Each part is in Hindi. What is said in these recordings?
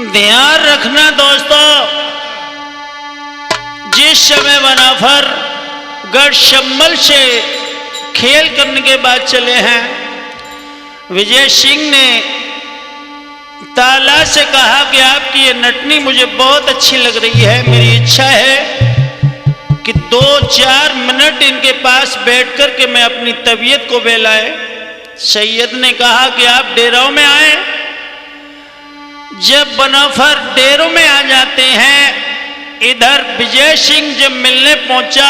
ध्यान रखना दोस्तों, जिस समय वनाफर गढ़ शम्मल से खेल करने के बाद चले हैं, विजय सिंह ने ताला से कहा कि आपकी ये नटनी मुझे बहुत अच्छी लग रही है, मेरी इच्छा है कि 2-4 मिनट इनके पास बैठ कर के मैं अपनी तबीयत को बहलाए। सैयद ने कहा कि आप डेरों में आए। जब वनाफर डेरों में आ जाते हैं, इधर विजय सिंह जब मिलने पहुंचा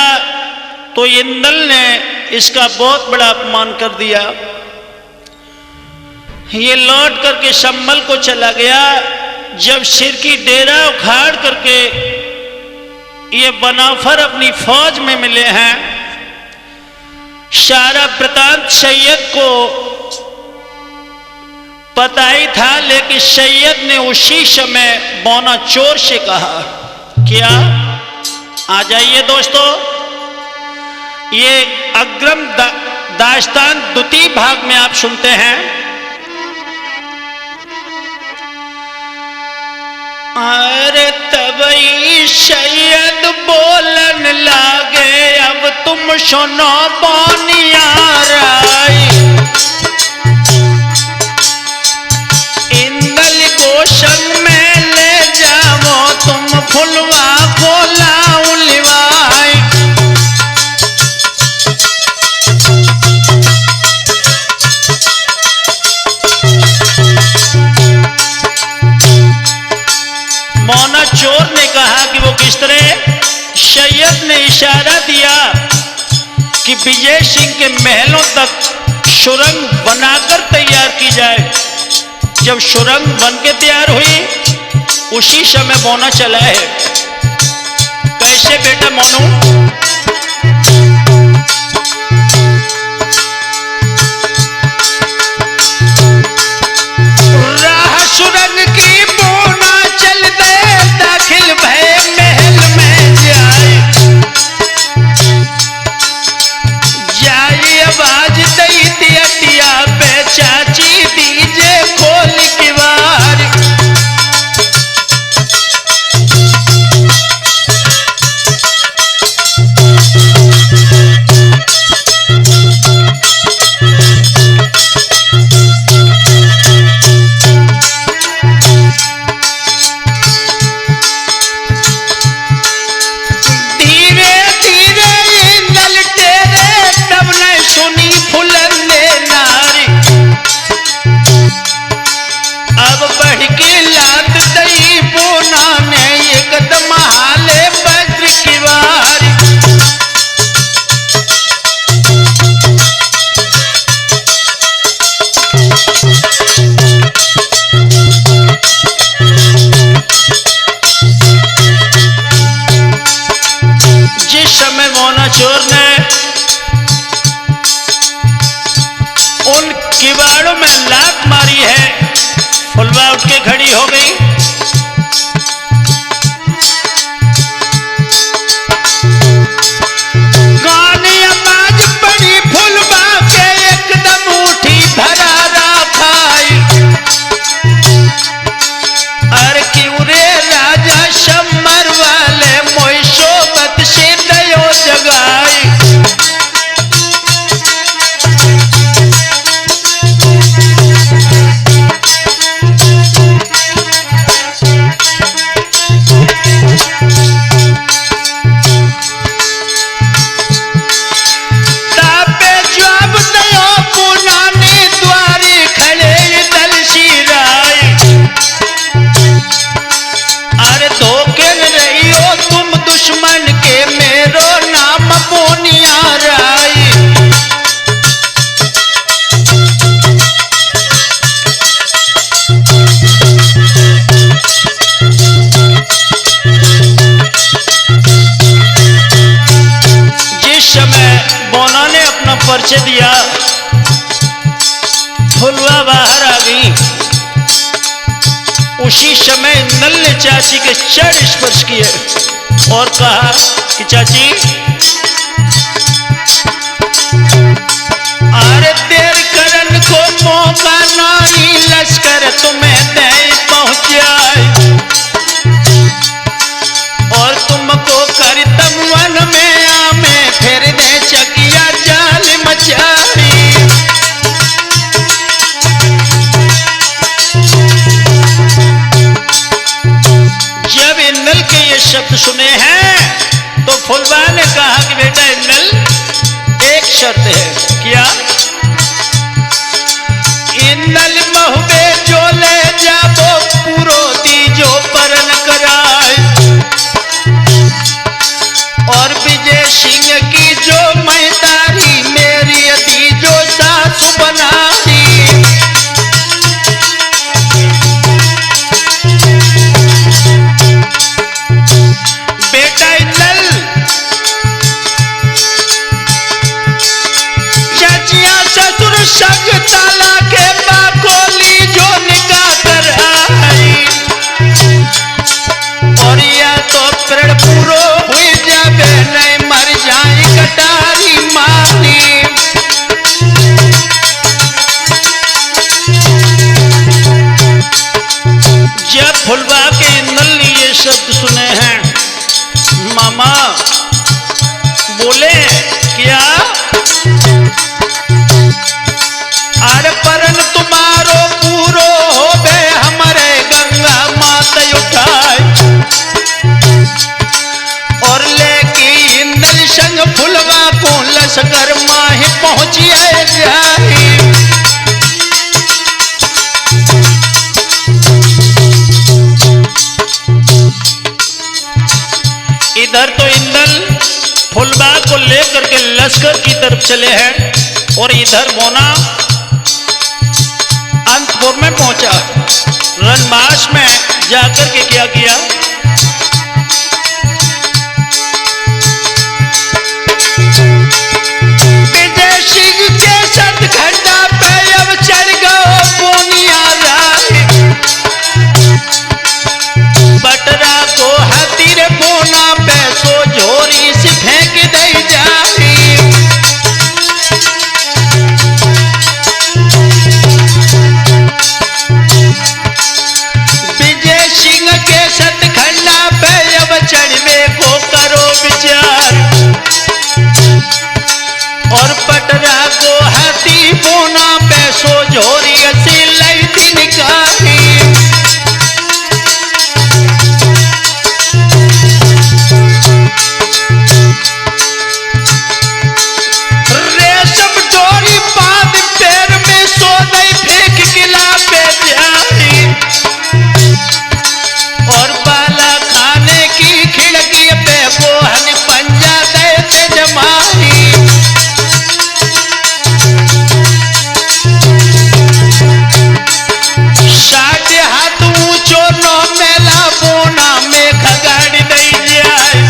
तो इंदल ने इसका बहुत बड़ा अपमान कर दिया। ये लौट करके शम्मल को चला गया। जब सिर की डेरा उखाड़ करके ये वनाफर अपनी फौज में मिले हैं, सारा वृतांत सैयद को पता ही था, लेकिन सैयद ने उसी समय बौना चोर से कहा, क्या आ जाइए दोस्तों। ये अग्रम दास्तान द्वितीय भाग में आप सुनते हैं। अरे तबई सैयद बोलन लागे, अब तुम सुनो बौनियार आई। इंदल को संग में ले जाओ, तुम फुलवा खोला उलवाई। मौना चोर ने कहा कि वो किस तरह। सैयद ने इशारा दिया कि विजय सिंह के महलों तक सुरंग बनाकर तैयार की जाए। जब सुरंग बन के तैयार हुई, उसी समय मौना चला है। कैसे बेटा मोनू? राह सुरंग की बोना चल दे, दाखिल भय महल में जाए। जाई आवाज दई दिया पे, चाची दीजे खोल की बार। चोर ने उन किवाड़ों में लात मारी है, फुलवा उठ के खड़ी हो गई। गाने आवाज पड़ी फुलवा के, एकदम उठी धरारा खाई। अरे क्यों रे राजा शम्मर वाले, मोई सोबत से दयो जगाई। परिचय दिया, फुलवा बाहर आ गई। उसी समय नल ने चाची के चरण स्पर्श किए और कहा कि चाची, अरे देर करन को मौका नहीं, लश्कर तुम्हें दे पहुंचाए। शर्त है, क्या? इंदल महुबे जो ले जाबो पूरो दीजो परन कराए, और विजय सिंह की जो मैदारी मेरी दीजो सासु बनाई। बेटा इंदल चाचिया ससुर सग ताला के बाकोली जो निकाह कर आई, और या तो प्रण पूरो हुई जाबे नहीं मर जाए कटारी मानी। जब फुलवा के इंदल ने ये शब्द सुने हैं, मामा बोले क्या? अरे परन तुम्हारो पूरो हो बे हमारे गंगा माता उठाए, और लेके इंदल संग फुलवा को लश्कर माही पहुंचिए जाए। इधर तो इंदल फुलवा को लेकर के लश्कर की तरफ चले हैं, और इधर मोना अंतपुर में पहुंचा। रणमाश में जाकर के क्या किया? विजय सिंह के सतखंडा पे अब चढ़ गो बोनिया राय, बटरा को हाथीर बोना पे सो झोरी से फेंक दे जाए। विजय सिंह के सतखंडा पे अब चढ़वे को करो विचार, और पटरा को हाथी बोना पे सो झोरी से लई दिन काही। रेशम डोरी बांध पैर में सो नहीं फेंक गिला पे जाई, और बाला खाने की खिड़की पे वो हन पंजा देते जमाई। साढ़े हाथ ऊंचो नो मेला बोना में खगाड़ी नहीं जाए,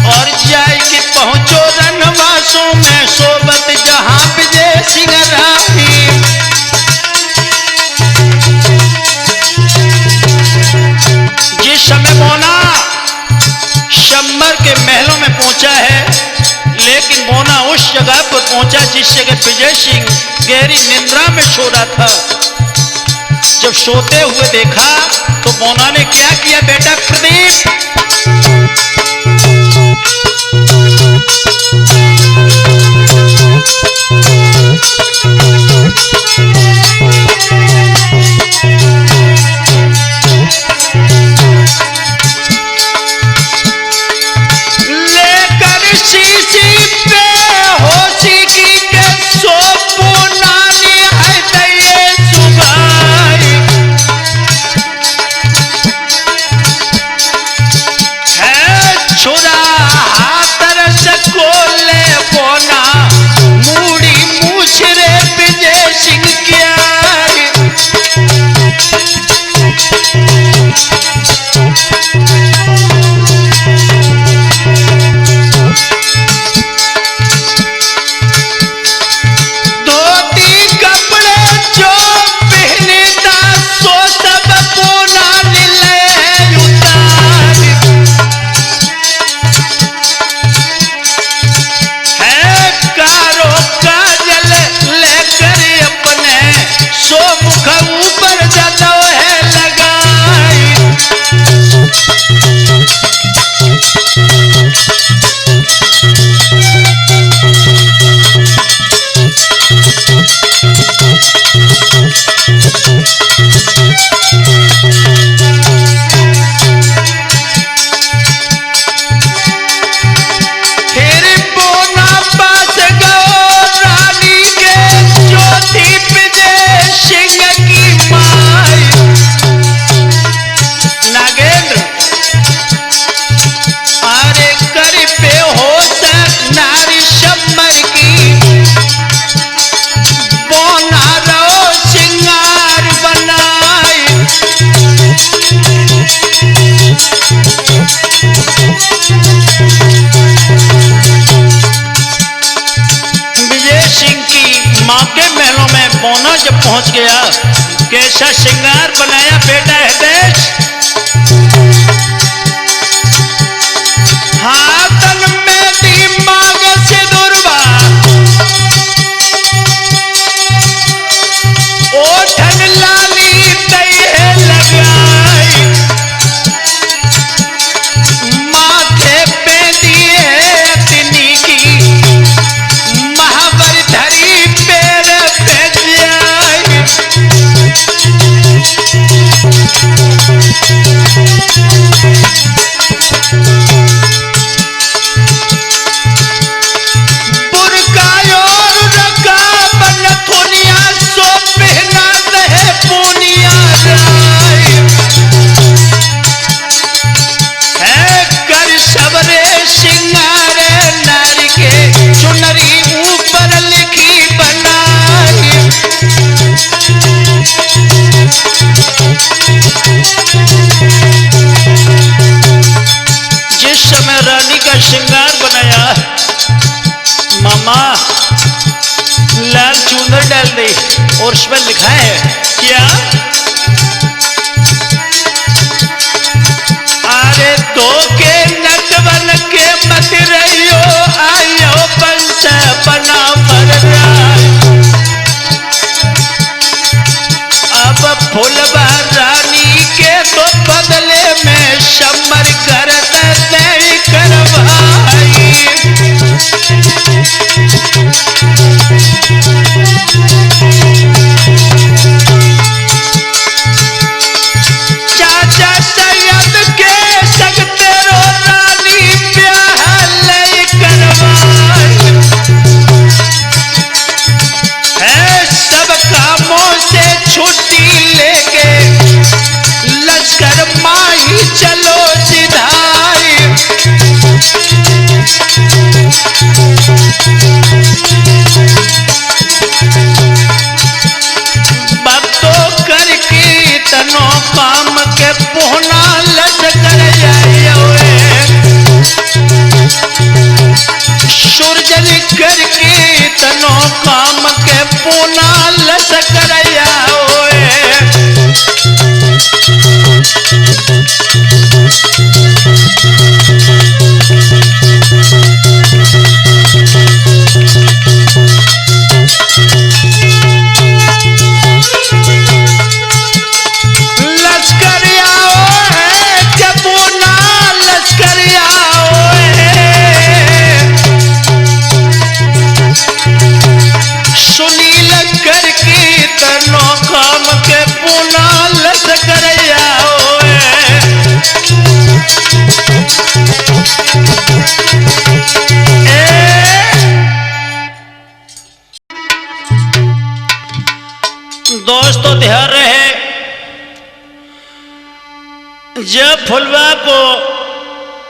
और जाय के पहुंचो रनवासों में सोबत जहां विजय सिंह राही। जिस समय मोना शंबर के महलों में पहुंचा है, लेकिन मोना उस जगह पर पहुंचा जिस जगह विजय सिंह गहरी निंद्रा में सो रहा था। जब सोते हुए देखा तो मोना ने क्या किया? बेटा प्रदीप, लेकर शीशी पे होशी की के सो पुनानी है दये सुभाई, है छुरा हाथ रस को सिंह की माँ के महलों में मोना जब पहुंच गया, कैसा श्रृंगार बनाया बेटा हृदय। हाथन में दिमाग से दुर्वा, ओठन लाली तय लगाई, माथे पे दिए अग्नि की, महावर धरी पैर पे जाई। श्रृंगार बनाया, मामा लाल चूंदर डाल दे और उस पर लिखा है क्या, अरे दो के नटवन के मत रहियो, आयो पंच बना फरराय। अब फुलवा रानी के तो बदले में शम्बर करत तेरी करवाई। चाचा सैयद के सकते रो रानी ब्याह ले करवाई। है सब कामों से छुट्टी लेके लश्कर माही चलो सिधाई। भक्तों कर कीर्तनों काम के पोहना लश्कर आए, सुरजन कर कीर्तनों काम के पोना लश्कर आए। दोस्तों ध्यान रहे, जब फुलवा को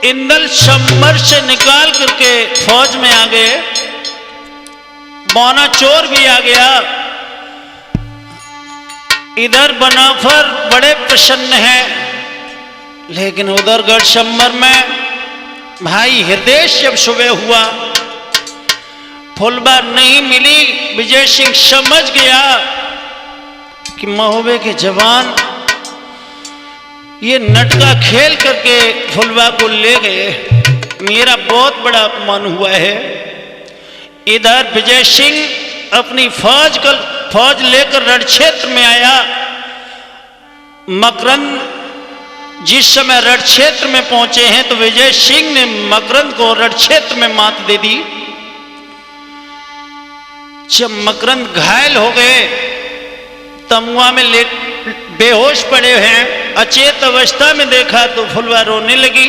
इंदल शंबर से निकाल करके फौज में आ गए, मौना चोर भी आ गया। इधर बनाफर बड़े प्रसन्न हैं, लेकिन उधर गढ़शंबर में भाई हृदय जब सुबह हुआ, फुलवा नहीं मिली, विजय सिंह समझ गया कि महोबे के जवान ये नटका खेल करके फुलवा को ले गए, मेरा बहुत बड़ा अपमान हुआ है। इधर विजय सिंह अपनी फौज लेकर रण क्षेत्र में आया। मकरंद जिस समय रण क्षेत्र में पहुंचे हैं तो विजय सिंह ने मकरंद को रण क्षेत्र में मात दे दी। जब मकरंद घायल हो गए, तमुआ में बेहोश पड़े हैं, अचेत अवस्था में देखा तो फुलवा रोने लगी।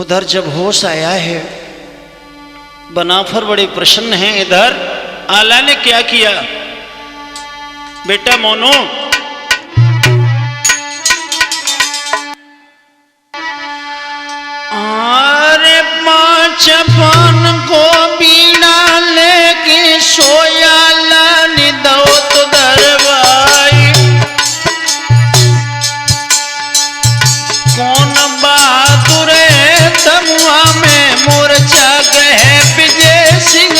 उधर जब होश आया है, बनाफर बड़े प्रसन्न हैं। इधर आला ने क्या किया, बेटा मोनू अरे पांच पान को बीड़ा लेके सोया लानी दौत दरबाई। कौन बहादुर तमुआ में मोर्चा गए विजय सिंह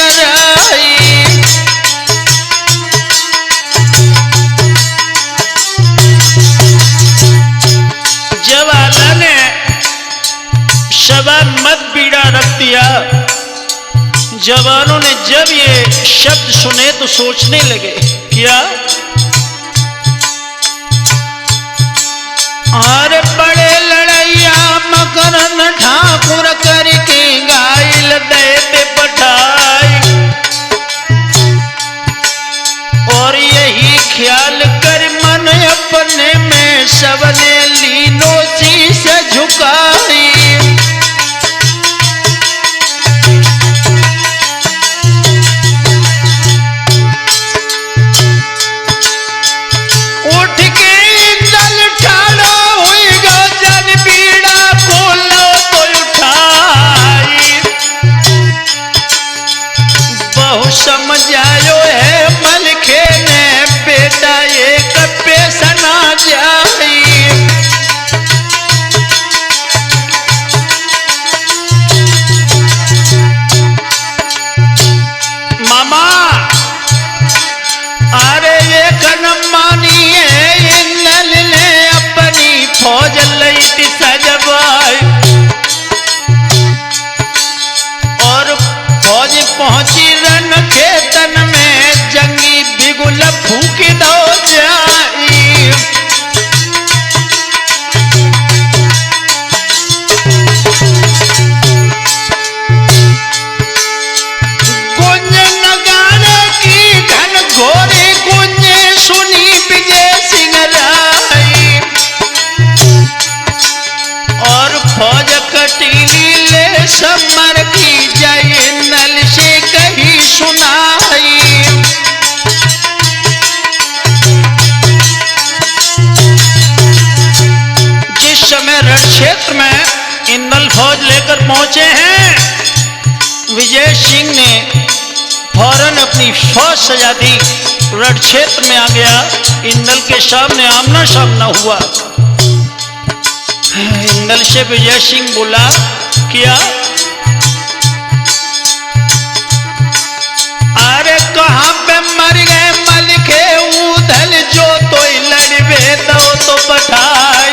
जवानों ने जब ये शब्द सुने तो सोचने लगे, क्या अरे बड़े लड़ैया मकरन ठाकुर करके गाइल देते पठाई, और यही ख्याल कर मन अपने में सबने लीनो शीश झुकाई। समझायो है मलखे ने बेटा एक पैसा ना जाई, मामा अरे ये कनमानी है इंदल ने अपनी फौज लई थी सजवाई, और फौज पहुंची रन खेतन में जंगी बिगुल फूक दो जाई। गुंज नगाड़े की घन घोरे गुंज सुनी विजय सिंह राई, और फौज कटीली ले समर की जय नल से कही सुनाई। जिस समय रण क्षेत्र में इंदल फौज लेकर पहुंचे हैं, विजय सिंह ने फौरन अपनी फौज सजा दी, रण क्षेत्र में आ गया, इंदल के सामने आमना सामना हुआ। इंदल से विजय सिंह बोला, क्या अरे कहां पे मर गए मलखे उधल जो तो लड़बे दो तो पठाई,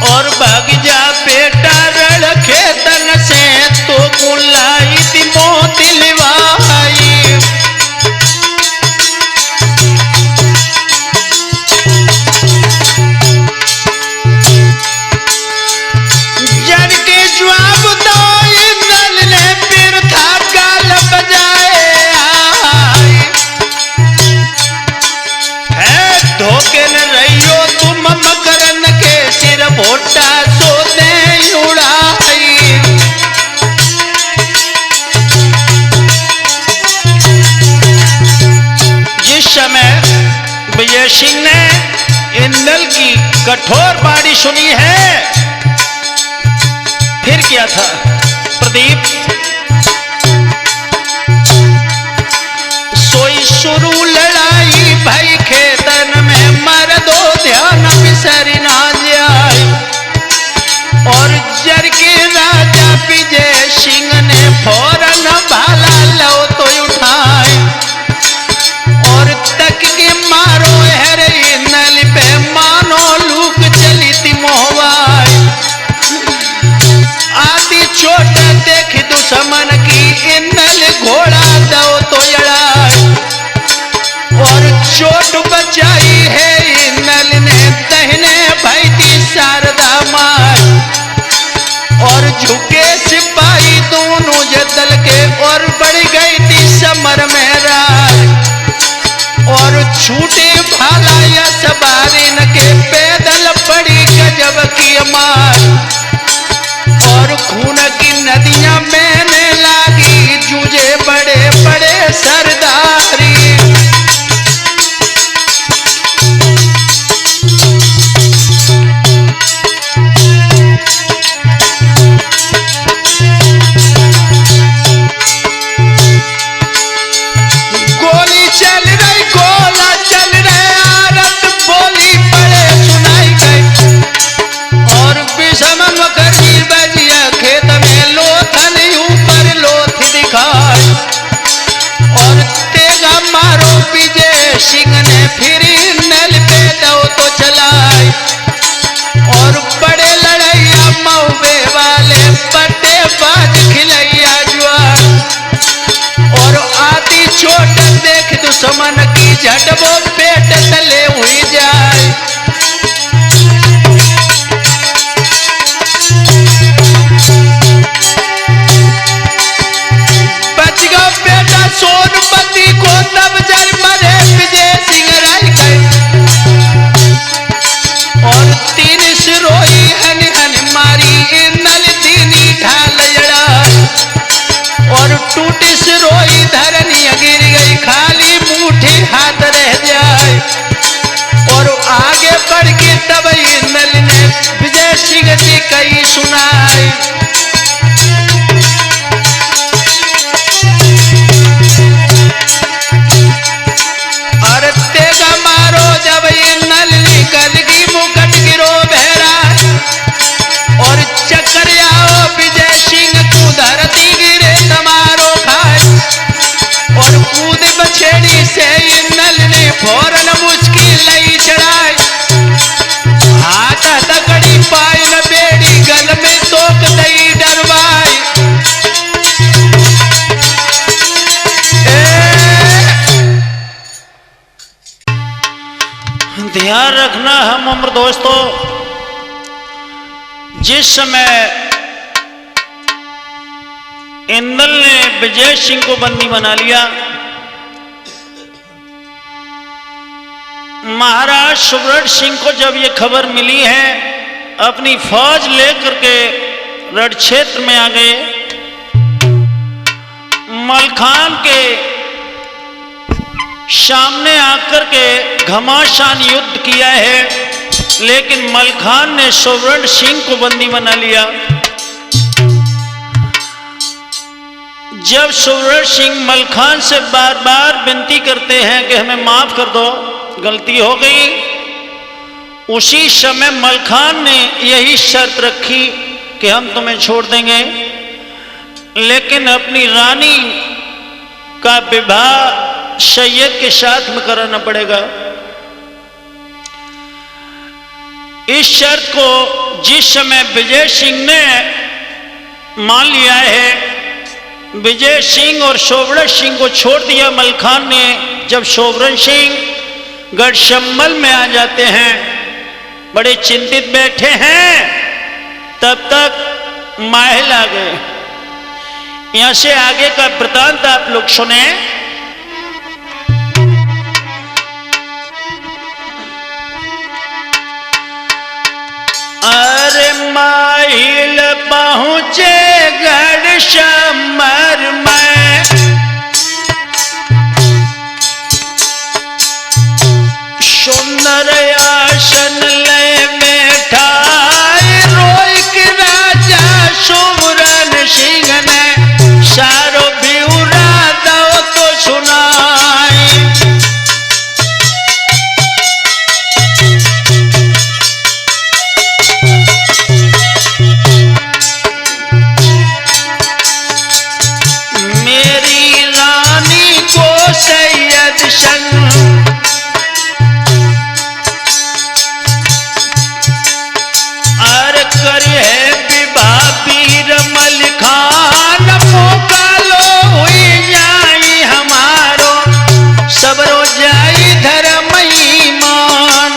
और भाग जा बेटा रण खेतन से तो कुलाई दी मोत लिवाई। जड़ के जवाब दो इंदल ने फिर था गाल बजाए आई, है धोखे न रहियो तुम मकरन के सिर भोटा सोते उड़ाई। जिस समय विजय सिंह ने इंदल की कठोर बाड़ी सुनी है, फिर क्या था प्रदीप, सोई शुरू लड़ाई भाई खेतन में मर दो ध्यान बिसर ना जाए, और जर के राजा विजय सिंह ने फौरन भाला लो तो उठाए, और तक के मारो हरे नल पे मानो लूक चली थी मोहवाई। आदि चोट देख दुश्मन की इंदल घोड़ा दो तो लड़ाई, और चोट बचाई है इंदल ने दहने भाई थी शारदा मार, और झटबो पेट तले हुई जाए। बच गया बेटा सोनपति को तब जल मरे विजय सिंह रह गए। और तीन सिरोही हन हन मारी नल दीनी ढाल जड़ा। और टूटी सिरोही धरनी गिर गई खाली मुट्ठी हाथ रह जाए। और आगे बढ़ के तब नल ने विजय सिंह जी कही सुनाई। और तेगा मारो जब नल निकल की मुकट गिरो बहरा। और चक्कर आओ विजय सिंह तू धरती गिरे तमारो खाए। और कूद बछेड़ी से नल ने फौरन मुश्किल नहीं चढ़ाए। हाथ तकड़ी पाई न बेड़ी गल में तोक दई डरवाई। ध्यान रखना हम उम्र दोस्तों, जिस समय इंदल ने विजय सिंह को बंदी बना लिया, महाराज सुब्रत सिंह को जब ये खबर मिली है, अपनी फौज लेकर के रण क्षेत्र में आ गए। मलखान के सामने आकर के घमासान युद्ध किया है, लेकिन मलखान ने सुब्रत सिंह को बंदी बना लिया। जब सुब्रत सिंह मलखान से बार बार विनती करते हैं कि हमें माफ कर दो, गलती हो गई, उसी समय मलखान ने यही शर्त रखी कि हम तुम्हें छोड़ देंगे, लेकिन अपनी रानी का विवाह सैयद के साथ में कराना पड़ेगा। इस शर्त को जिस समय विजय सिंह ने मान लिया है, विजय सिंह और सुब्रत सिंह को छोड़ दिया मलखान ने। जब सुब्रत सिंह गढ़शंबल में आ जाते हैं, बड़े चिंतित बैठे हैं, तब तक महल आ गए। यहां से आगे का वृतांत आप लोग सुने। अरे महल पहुंचे गढ़शंबर में, सुंदर आसन ले बैठा रोई के राजा सुब्रत सिंह ने सारो ब्यौरा दो तो सुनाई। मेरी रानी को सैयद संग है विवाह वीर मलखान, मोकालो हुई जाई हमारो सबरो जाई धर्म ईमान।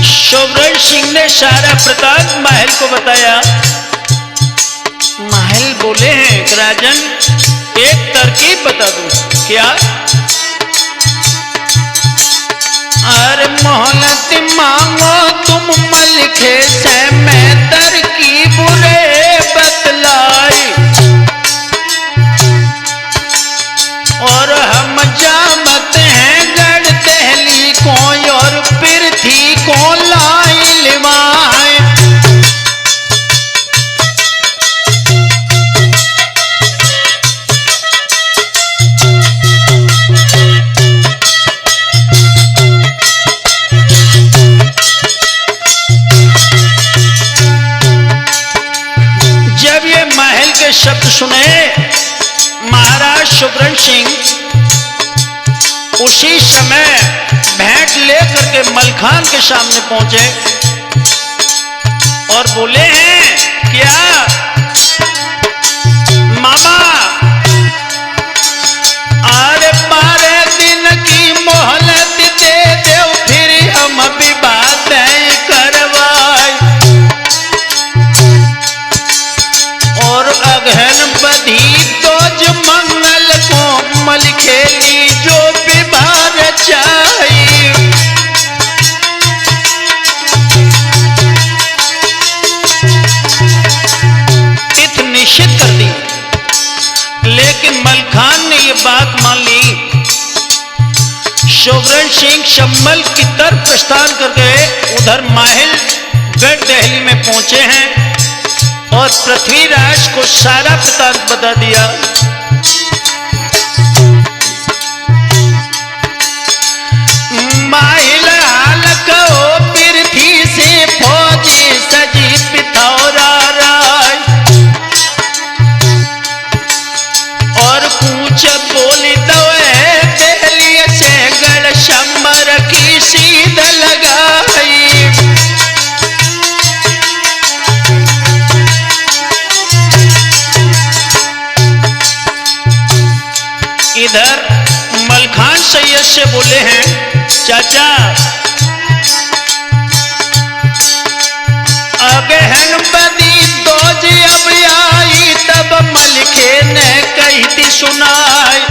सुब्रत सिंह ने सारा वृतांत महल को बताया। महल बोले हैं कि राजन, एक तरकीब बता दूं। क्या? अरे मोहलत मांगो तुम मलखे से, मैं तरकीब रे बतलाई। और हम जामत हैं गढ़ दहली को, और पृथ्वी को लाई लिवाए। शब्द सुने महाराज सुब्रत सिंह उसी समय भेंट लेकर के मलखान के सामने पहुंचे और बोले हैं क्या मामा? अरे 12 दिन की मोहलत दे दो, फिर हम विवाह करवाए। और अगहन बधी तोज मंगल को मल खेली जो विवाह रचाई। तिथि निश्चित कर दी, लेकिन मलखान ने ये बात मान ली। शोभरण सिंह शम्मल की तरफ प्रस्थान करके उधर माहिल गढ़ दहली में पहुंचे हैं और पृथ्वीराज को सारा वृतांत बता दिया। माहिल हाल कहो पृथ्वी से फौजी सजी पिथौरा राय। और पूछ बोली दवे दहली से गढ़ शम्बर की सीध लगाई। इधर मलखान सैयद से बोले हैं, चाचा अगहन बदी दोज अब आई, तब मलखे ने कहती सुनाई।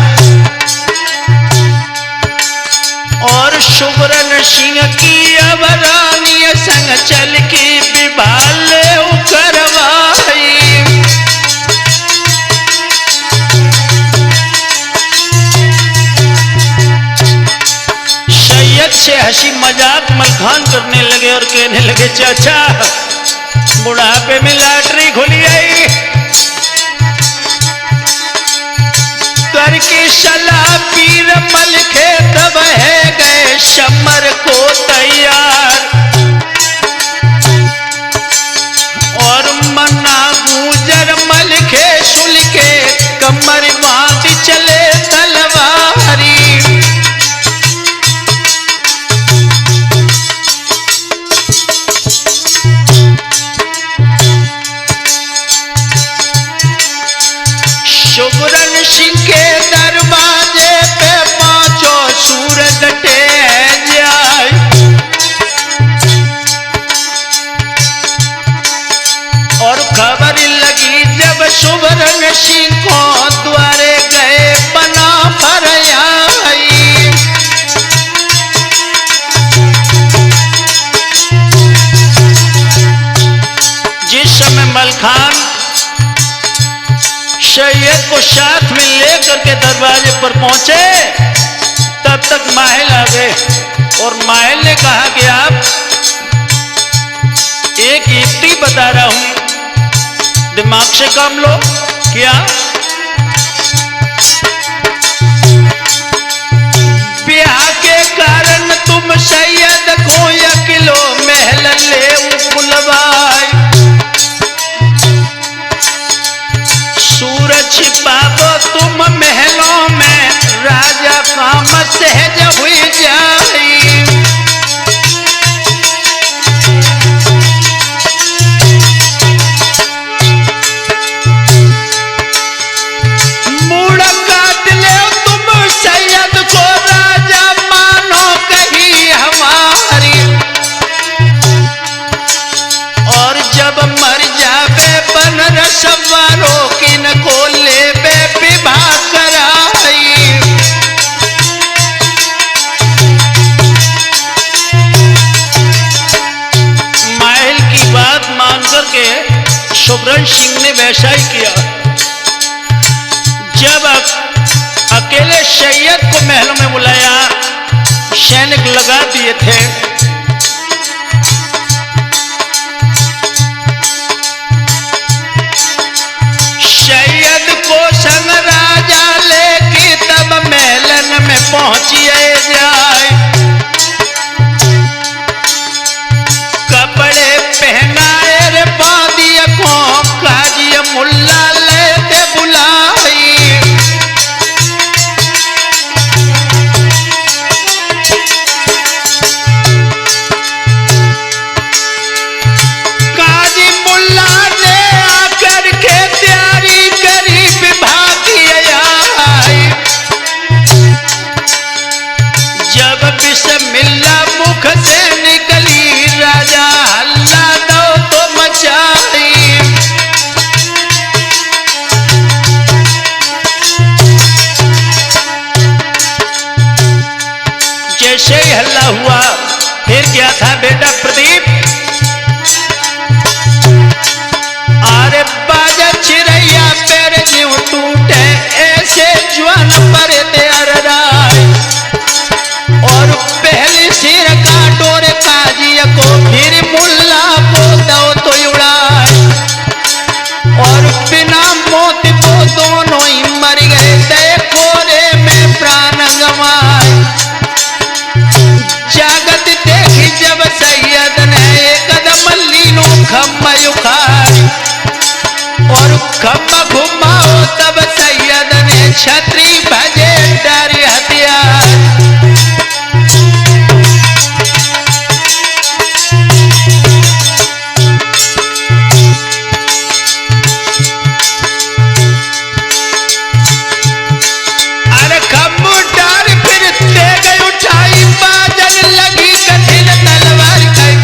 और सुबरन सिंह की अब रानी संग चल के विवाह करवाई। सैयद से हंसी मजाक मलखान करने लगे और कहने लगे, चाचा बुढ़ापे में लॉटरी खुली आई, करके सलाह पीर मलखे तब है गए शम्बर को तैयार। और मन्ना गुजर मलखे सुल के कमर बांध चले तलवारी। सुबरन सिंह के दरवाजे पे पांचों सूरज डटे जाए। और खबर लगी जब सुबरन सिंह को द्वारे गए बना भर आई। जिस समय मलखान सैयद को साथ में लेकर के दरवाजे पर पहुंचे, तब तक माहिल आ गए। और माहिल ने कहा कि आप एक युक्ति बता रहा हूं, दिमाग से काम लो। क्या? ब्याह के कारण तुम सैयद को 1 किलो महल ले बुलवाए। सूरज छिपाबो तुम महलों में, राजा काम सहज हुई जाई। मूड़ काट ले तुम सैयद को, राजा मानो कही हमारी। और जब मर जावे बन रसवारो किन को लेबे विवाह कराई। माहिल की बात मान करके सुबरन सिंह ने वैसा ही किया। जब अकेले सैयद को महलों में बुलाया, सैनिक लगा दिए थे, सैयद को संग राजा लेके तब मेलन में पहुंचिए जाए। कपड़े पहनाए रे बादिया को काजी मुल्ला लेते बुलाई। फिर क्या था बेटा प्रदीप? अरे बाजा चिरैया पैर न्यू टूटे ऐसे ज्वान पर तेर राय और पहले सिर काटो रे काजिया को फिर मुल्ला को दो तो उड़ाए और बिना मौत को दोनों ही मर गए देखो रे में प्राण गंवाए। जागत देखी जब सैयद ने कदम लीनो खम्मा उखाड़ और खम्मा घुमाओ तब सैयद ने छतरी भजे डारी हथियार। अरे खम्बू डार फिर तेग उठाई बाजल लगी कठिन तलवार कई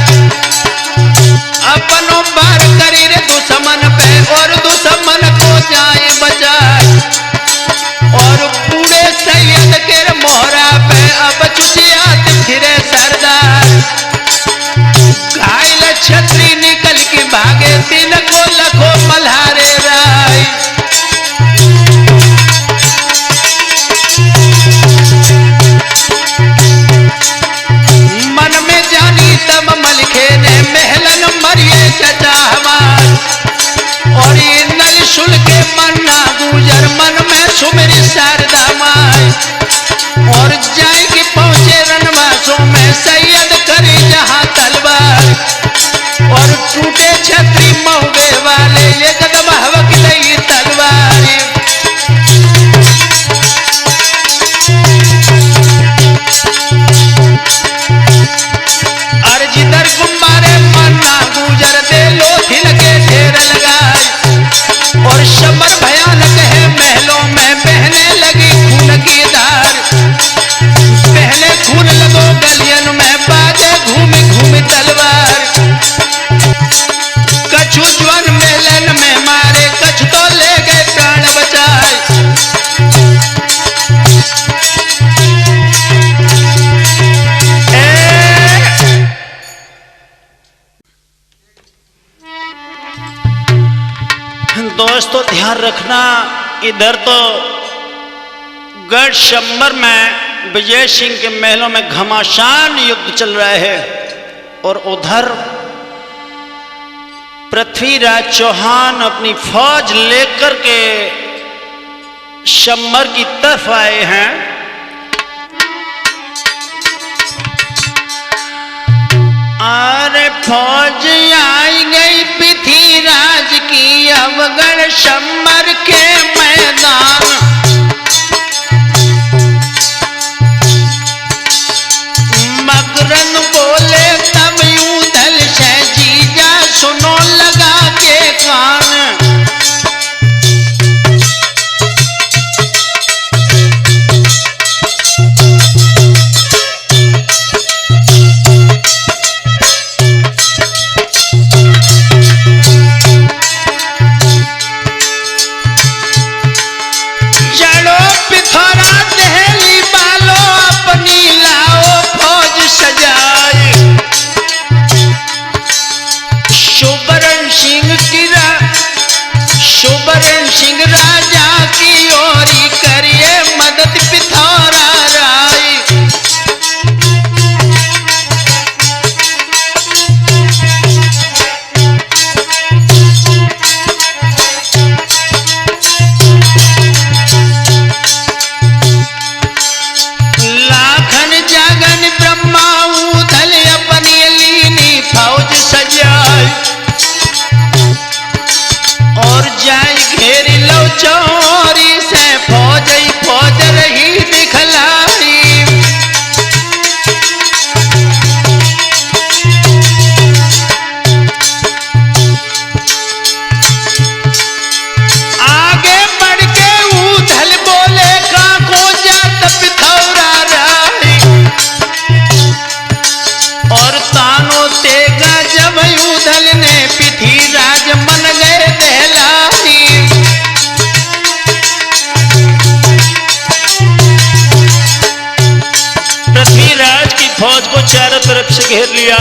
अपनों बार करी रे दुश्मन पे और दुश्मन को जाए बचाए और बूढ़े सैयद के मोहरा पे अब चुचियात फिरे सरदार। घायल छतरी निकल के भागे तीन को लखो मल्हारे राय। मन में जानी तब मलखे ने महलन मरिए चचा हमार और ये नल शुल के मन्ना गुजर मन में सुमेरी शारदा माई और जाएगी पहुंचे रनवासों में सैयद करी जहां तलवार और टूटे छतरी महुए वाले ये कदम हवक नहीं तलवार। अर्जिदर कुमारे मन्ना गुजर दे लोथिन के ढेर लगाए और शमर भयानक है महलों में बहने लगी खून की धार। पहले खून लगो गलियन में बाजे घूमी घूमी तलवार। कछु ज्वान मेलन में मारे कछु तो ले गए प्राण बचाए। दोस्तों ध्यान रखना, इधर तो गढ़ शंबर में विजय सिंह के महलों में घमासान युद्ध चल रहा है और उधर पृथ्वीराज चौहान अपनी फौज लेकर के शंबर की तरफ आए हैं। अरे फौज आई गई पृथ्वीराज की अवगढ़ शंबर के मैदान। मकरन बोले तब यूं दल से जीजा सुनो लगा के कान। सुबरण सिंह राजा की ओरी करिए मदद पिथौरा राय। लाखन जागन ब्रह्मा उधल अपनी लीनी फौज सजाई और जाय घेर लो चोरी से फौज ही फौज रही दिखलाई। आगे बढ़ के उधल बोले काको जात पिथौरा राय और तानो तेगा जब उधल ने पृथ्वीराज मन गए पृथ्वीराज की फौज को चारों तरफ से घेर लिया।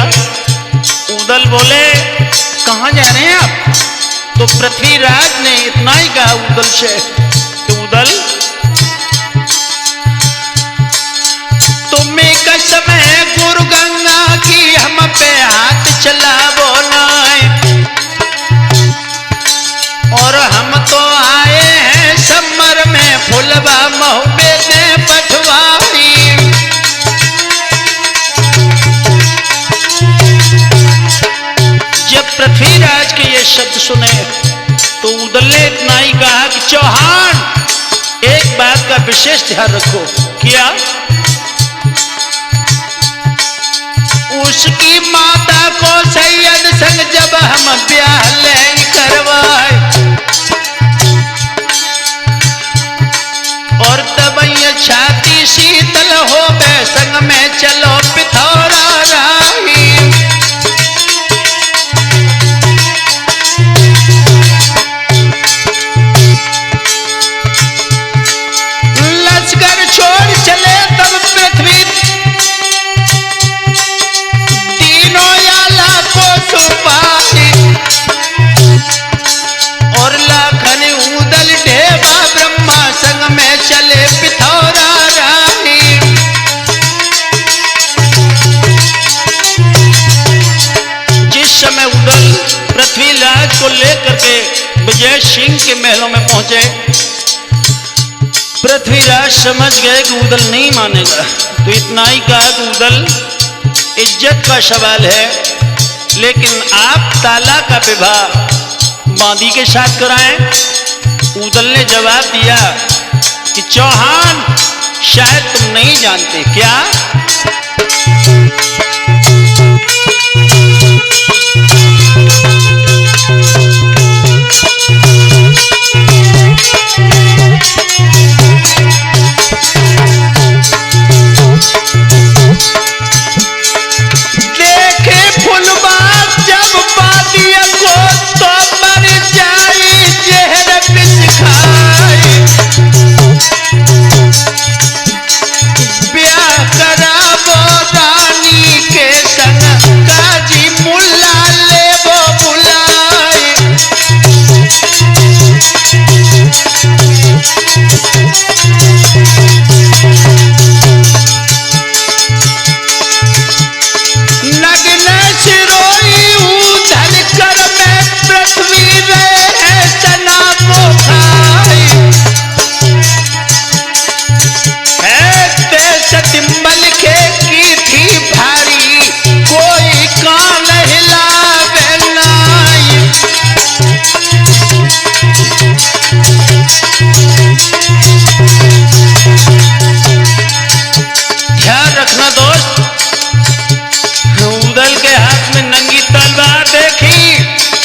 उदल बोले कहां जा रहे हैं आप? तो पृथ्वीराज ने इतना ही कहा उदल से कि उदल तुम्हें कसम है गुरु गंगा की हम पे हाथ चलावो नाय, और हम तो आए हैं समर में फुलवा महुबे ने पठवाई। जब पृथ्वीराज के ये शब्द सुने तो उदल ने इतना ही कहा कि चौहान एक बात का विशेष ध्यान रखो। क्या? उसकी माता को सैयद संग जब हम ब्याह ले करवाए, और तब ये छाती शीतल हो बे संग में चलो पिथौरा राही। लश्कर छोड़ चले तब पृथ्वी तीनों याला को सुपारी, और लाखन उदल ढेबा ब्रह्मा संग में चले पिथौरा रानी। जिस समय उदल पृथ्वीराज को लेकर के विजय सिंह के महलों में पहुंचे, पृथ्वीराज समझ गए कि उदल नहीं मानेगा, तो इतना ही कहा कि उदल इज्जत का सवाल है, लेकिन आप ताला का विवाह बांदी के साथ कराएं। उदल ने जवाब दिया कि चौहान शायद तुम नहीं जानते। क्या?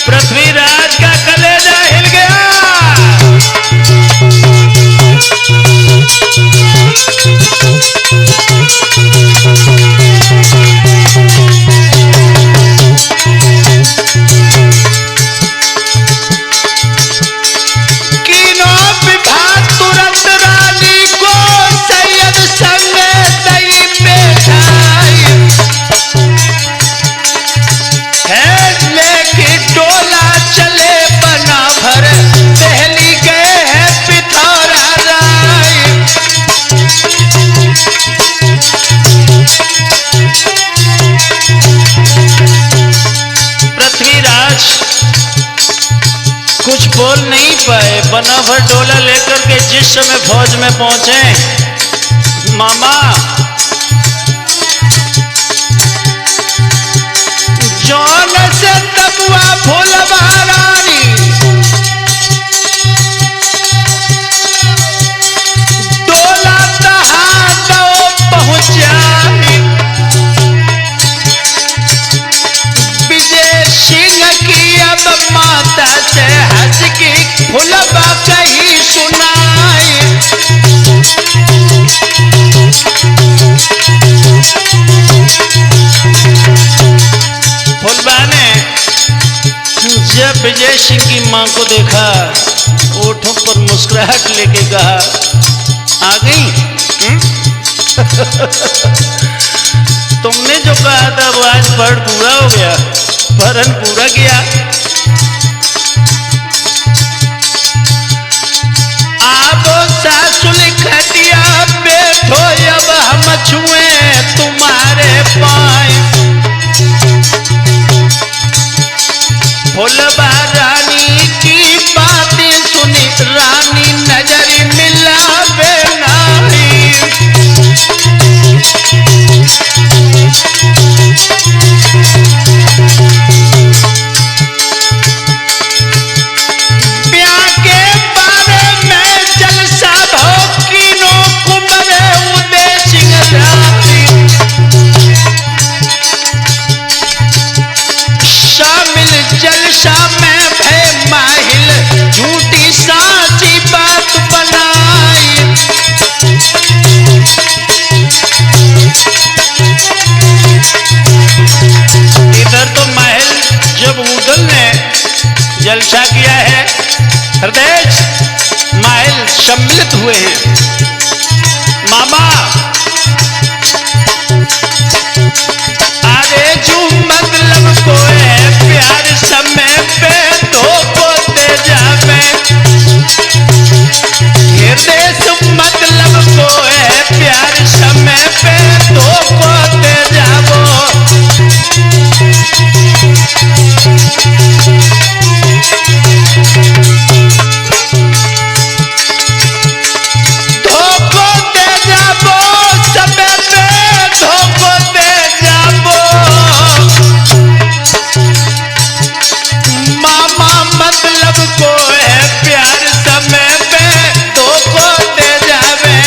पृथ्वीराज का कलेजा हिल गया। कुछ बोल नहीं पाए, बना भर डोला लेकर के जिस समय फौज में पहुंचे, मामा जौन से तबुआ फूलवा रानी डोला तहां दो पहुंचाई। विजय सिंह की अब माता से हंस के फूलवा कही सुनाई। फुलबा ने जब विजय सिंह की मां को देखा, ओठों पर मुस्कुराहट लेके कहा, आ गई? तुमने जो कहा था वो आज फल पूरा हो गया, फरन पूरा किया। आबो सासुल खटिया बैठो अब हम छुए तुम्हारे पाए। फुलबा रानी की बातें सुनी रानी नजर मिलावे नाही। ब्याह के बारे में जलसा भोकिनो कुमरे उदय सिंह रानी। शामिल जलसा में भय माहिल झूठी साची बात बनाई। इधर तो महल जब मुगल ने जलसा किया है, हृदय महल सम्मिलित हुए हैं। मामा अरे जो मतलब को है प्यार समय पे धोखो दे जावे। हृदय मतलब को है प्यार समय पे धोखो दे जावो। धोखो दे जावो समय पे धोखो दे जावो। मामा मतलब को है प्यार समय पे धोखो दे जावे।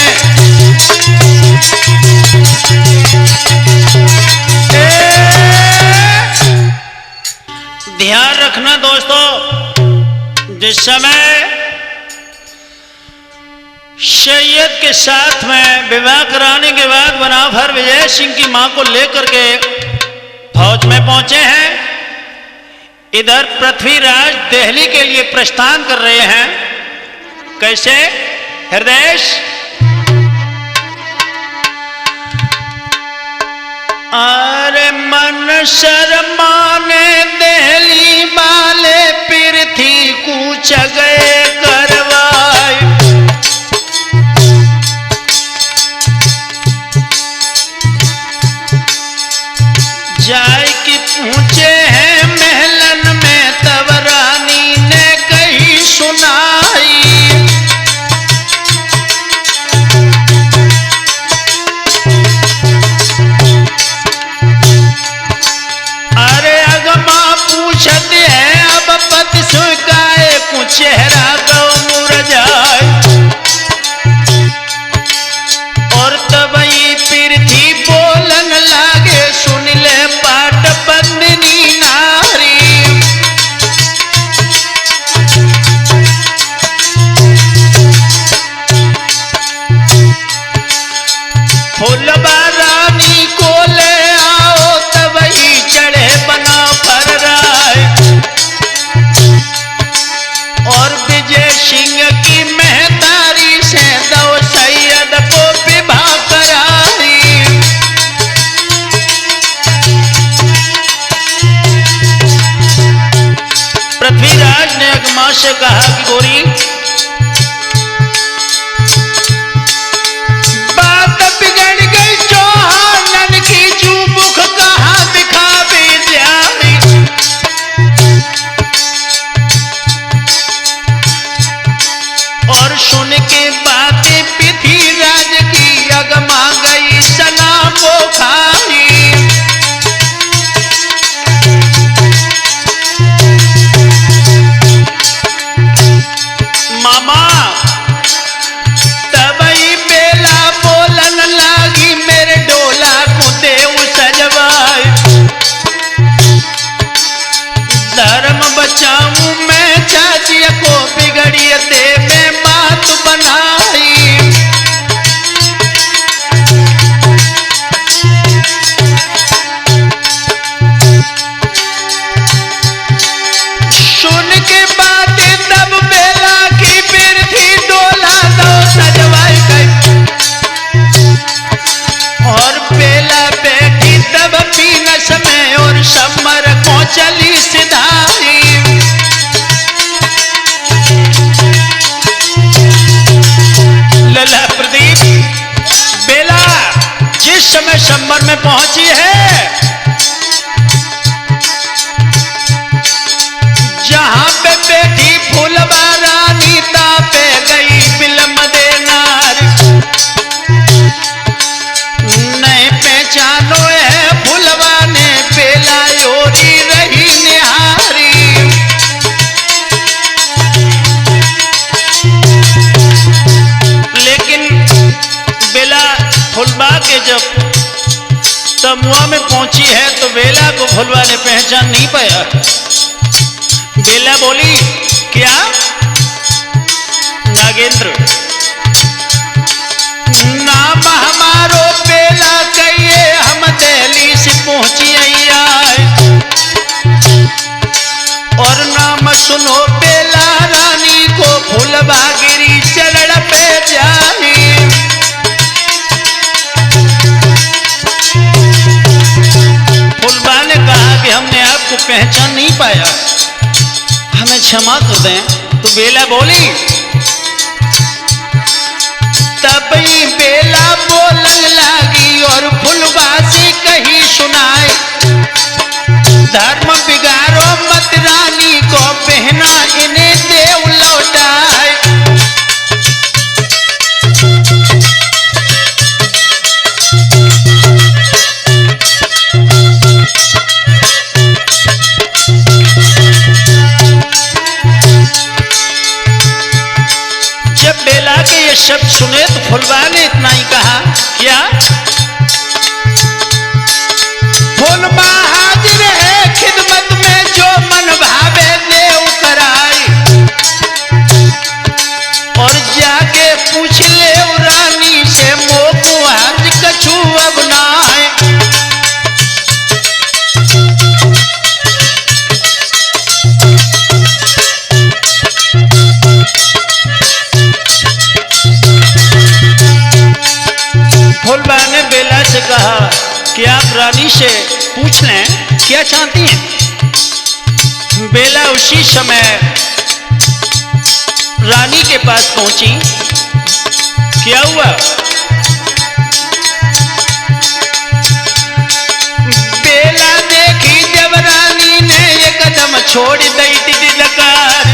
ध्यान रखना दोस्तों, जिस समय सैयद के साथ में विवाह कराने के बाद बनाफर विजय सिंह की मां को लेकर के फौज में पहुंचे हैं, इधर पृथ्वीराज दिल्ली के लिए प्रस्थान कर रहे हैं। कैसे हृदय? अरे मन शर्माने दिल्ली वाले पृथ्वी कूच गए करवाए। जाय की पूछे हैं महलन में तब रानी ने कही सुनाई। अरे अगमा पूछत है अब पति सुकाए कुछ चेहरा गो मुरझाए। और तबई पृथ्वी बोलन लागे सुन ले पाट बंदनी नारी। फुलबा रानी को ले आओ तबई चढ़े बना फर राय। और विजय सिंह की मेहतारी से दो सैयद को विवाह कराई। पृथ्वीराज ने अगमा से कहा कि गोरी, बात बिगड़ गई चौहानन की जू मुख कहाँ दिखावे जाए। और सुन के बातें पृथ्वीराज की अगमा गई सना को खाई। फुलवा ने पहचान नहीं पाया। बेला बोली, क्या नागेंद्र? नाम हमारो बेला कहिए, हम दिल्ली से पहुंची आए। और नाम सुनो बेला रानी को, फुलवा गिरी चरण पे जाए। फुलवा ने कहा कि हमने आपको पहचान नहीं पाया, हमें क्षमा कर दें। तो बेला बोली, तभी बेला बोलन लगी और फुलवा से कही सुनाए, धर्म बिगाड़ो मत रानी को, बहना इन्हें देव लौटाए। जब बेला के ये शब्द सुने तो फुलवा ने इतना ही कहा, क्या? फुलवा हाजिर है खिदमत में, जो मन भावे देव कराए। और जाके पूछ ले रानी से, मोको हर्ज कछु अब ना है। फुलवा ने बेला से कहा कि आप रानी से पूछ लें क्या चाहती हैं। बेला उसी समय रानी के पास पहुंची। क्या हुआ? बेला देखी जब रानी ने एकदम छोड़ दी दिलकार,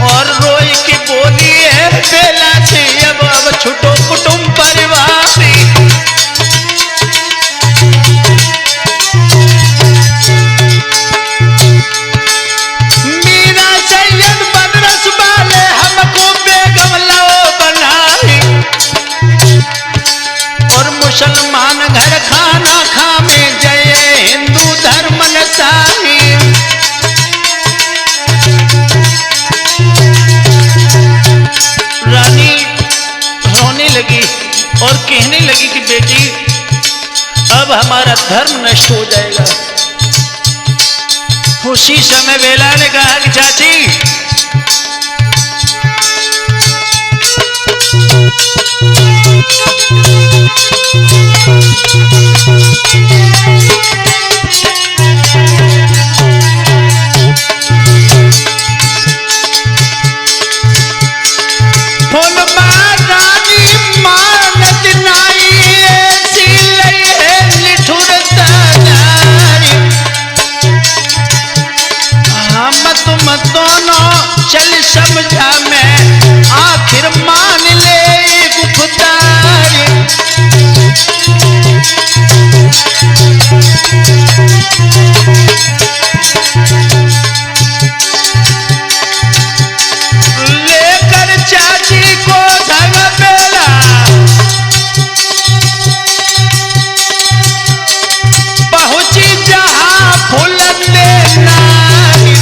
और रोई के बोली है बेला से, अब छुटो कुटुंब परिवार। मीरा सैयद बदरस वाले हमको बेगम लो बनाए, और मुसलमान घर खाना खावे, जय हिंदू धर्म नसाही। रानी रोने लगी और कहने लगी कि बेटी, अब हमारा धर्म नष्ट हो जाएगा। उसी समय बेला ने कहा कि चाची, फुलवा रानी मानत नाई, ऐसी लई है निठुरता नारी। हम तुम दोनों चल समझा में, आखिर मान ले गुफ्तारी। लेकर चाची को धग बेला, पहुंची जहां फूलन नारी।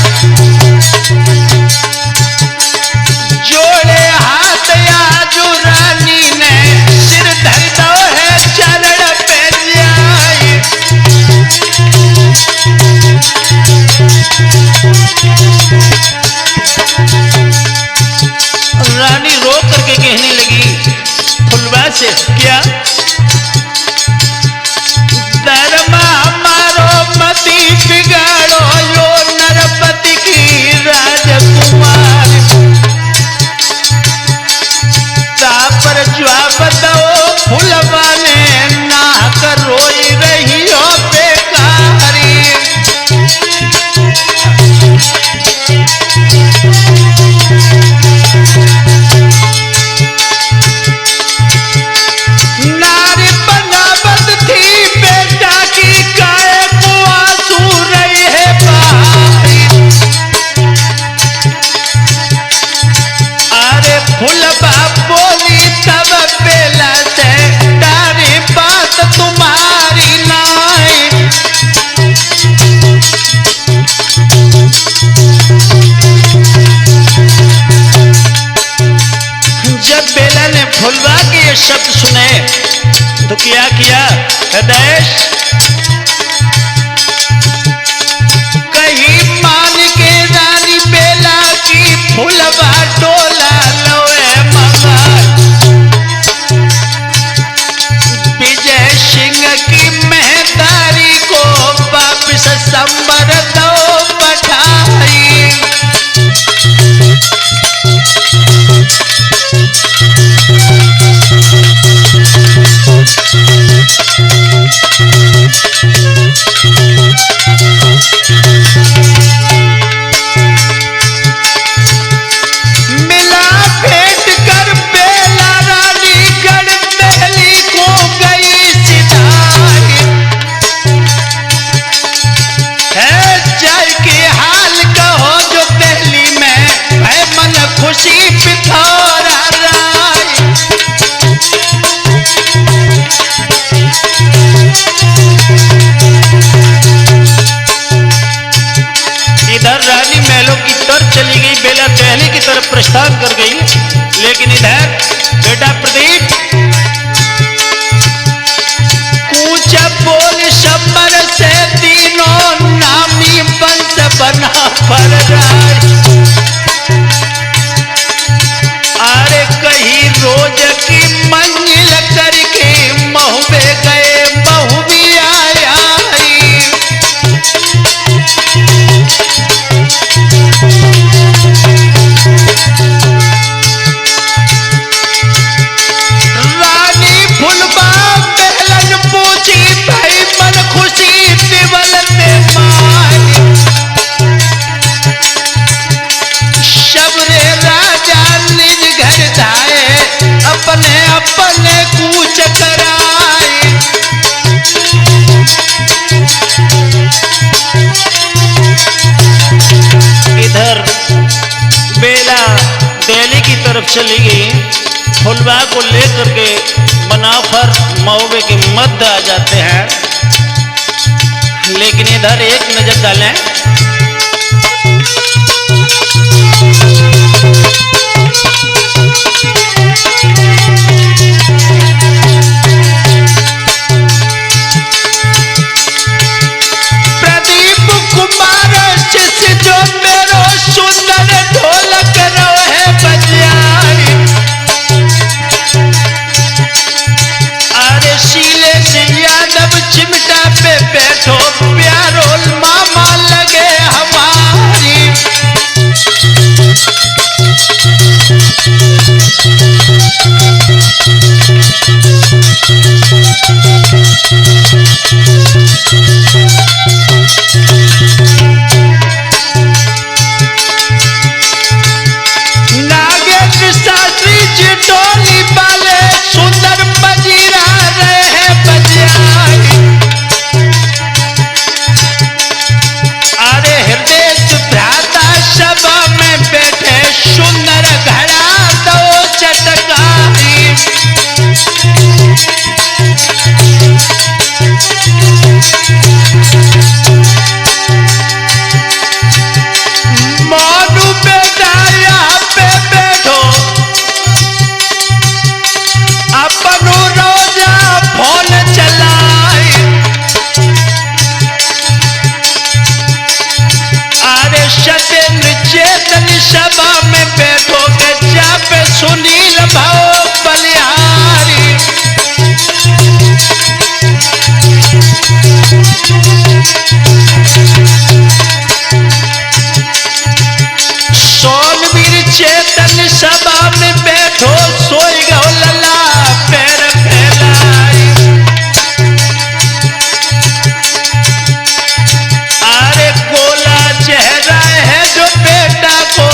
के शब्द सुने तो क्या किया हृदय कहीं मान के रानी बेला की फुलवा डोला लोए मगर विजय सिंह की मेहदारी को वापिस संबर दो पठाई। मिला भेंट कर बेला रानी गढ़ महली को गई सिधाई। है जय के हाल कहो जो पहली में है मन खुशी पिथौरा राय। इधर रानी महलों की तरफ चली गई, बेला दहली की तरफ प्रस्थान कर गई। लेकिन इधर बेटा प्रदीप कूच बोल शंबर से तीनों नामी वंश बना पर राय। अरे कहीं रोज की मंजिल करके महुबे गए महु भी आया। रानी फुलबा पहलन पूछी भाई मन खुशी दिवल में माई। शबरे राजा निज घर जाए अपने अपने कूच कराए। इधर बेला दिल्ली की तरफ चली गई। फुलबा को लेकर के मनाफर मौबे के मध्य आ जाते हैं। लेकिन इधर एक नजर डालें प्रदीप कुमार शिष्य जो मेरो सुंदर ढोलक रोहे बजाई। अरे शीले से यादव चिमटा पे बैठो प्यारोल मामा लगे हमारी। नागेश शास्त्री जी टोली वाले सुंदर बजीरा रहे बजाई। अरे हृदय भ्राता सभा में बैठे सुंदर घड़ा दो चटकारी। मोनू बेटा यहाँ पे बैठो अपन रोजा फोन चलाए। अरे सत्येंद्र चेतन सभा में बैठो के जाप सुनील भाव बलिहारी। सोनवीर चेतन सभा में बैठो सोई गो लला पैर फैलाई। अरे गोला चेहरा है जो बेटा को